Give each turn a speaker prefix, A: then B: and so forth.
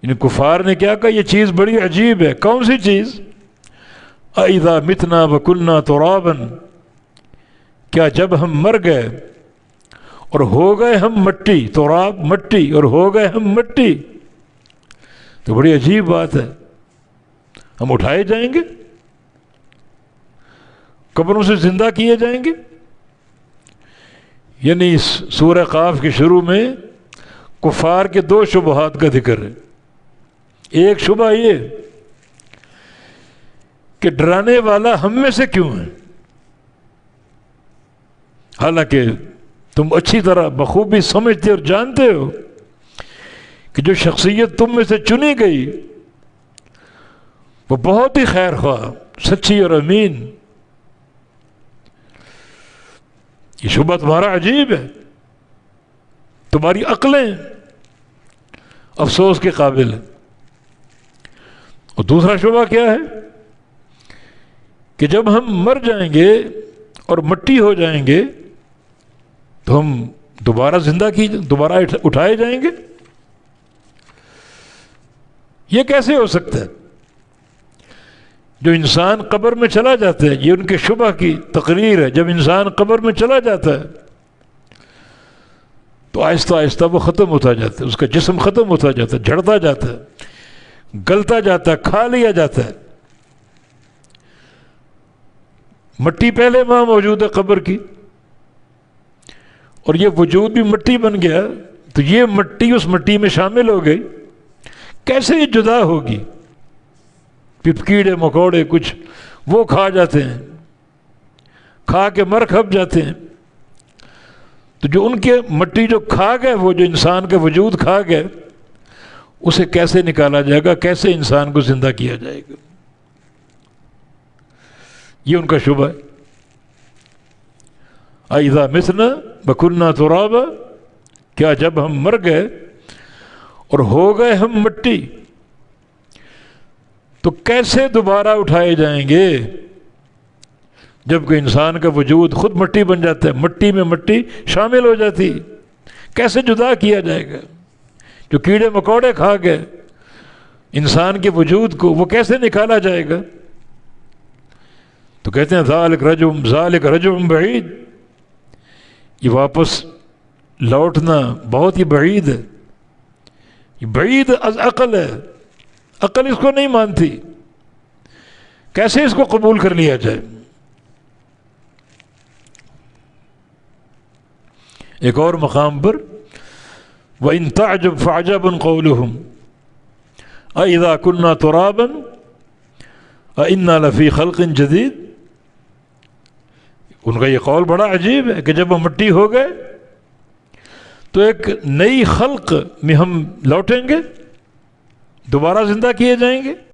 A: ان کفار نے کیا کہا؟ یہ چیز بڑی عجیب ہے. کون سی چیز؟ اَإِذَا مِتْنَا وَكُنَّا تُرَابًا، کیا جب ہم مر گئے اور ہو گئے ہم مٹی، تراب مٹی، اور ہو گئے ہم مٹی، تو بڑی عجیب بات ہے. ہم اٹھائے جائیں گے، قبروں سے زندہ کیے جائیں گے. یعنی سورہ قاف کے شروع میں کفار کے دو شبہات کا ذکر ہے. ایک شبہ یہ کہ ڈرانے والا ہم میں سے کیوں ہے، حالانکہ تم اچھی طرح بخوبی سمجھتے اور جانتے ہو کہ جو شخصیت تم میں سے چنی گئی وہ بہت ہی خیر خواہ، سچی اور امین. یہ شبہ تمہارا عجیب ہے، تمہاری عقلیں افسوس کے قابل ہیں. اور دوسرا شبہ کیا ہے کہ جب ہم مر جائیں گے اور مٹی ہو جائیں گے تو ہم دوبارہ اٹھائے جائیں گے. یہ کیسے ہو سکتا ہے؟ جو انسان قبر میں چلا جاتا ہے، یہ ان کے شبہ کی تقریر ہے، جب انسان قبر میں چلا جاتا ہے تو آہستہ آہستہ وہ ختم ہوتا جاتا ہے، اس کا جسم ختم ہوتا جاتا ہے، جھڑتا جاتا ہے، گلتا جاتا ہے، کھا لیا جاتا ہے. مٹی پہلے وہاں موجود ہے قبر کی، اور یہ وجود بھی مٹی بن گیا، تو یہ مٹی اس مٹی میں شامل ہو گئی. کیسے یہ جدا ہوگی؟ کیڑے مکوڑے کچھ وہ کھا جاتے ہیں، کھا کے مر کھپ جاتے ہیں. تو جو ان کے مٹی جو کھا گئے، وہ جو انسان کا وجود کھا گئے، اسے کیسے نکالا جائے گا؟ کیسے انسان کو زندہ کیا جائے گا؟ یہ ان کا شبہ ہے. اَإِذَا مِتْنَا وَكُنَّا تُرَابًا، کیا جب ہم مر گئے اور ہو گئے ہم مٹی تو کیسے دوبارہ اٹھائے جائیں گے؟ جبکہ انسان کا وجود خود مٹی بن جاتا ہے، مٹی میں مٹی شامل ہو جاتی، کیسے جدا کیا جائے گا؟ جو کیڑے مکوڑے کھا گئے انسان کے وجود کو، وہ کیسے نکالا جائے گا؟ تو کہتے ہیں ذالک رجعٌ بعید، یہ واپس لوٹنا بہت ہی بعید ہے، یہ بعید از عقل ہے. عقل اس کو نہیں مانتی، کیسے اس کو قبول کر لیا جائے؟ ایک اور مقام پر وَإِن تَعْجَبْ فَعَجَبٌ قَوْلُهُمْ أَإِذَا كُنَّا تُرَابًا أَإِنَّا لَفِي خَلْقٍ جَدِيدٍ، ان کا یہ قول بڑا عجیب ہے کہ جب ہم مٹی ہو گئے تو ایک نئی خلق میں ہم لوٹیں گے، دوبارہ زندہ کیے جائیں گے.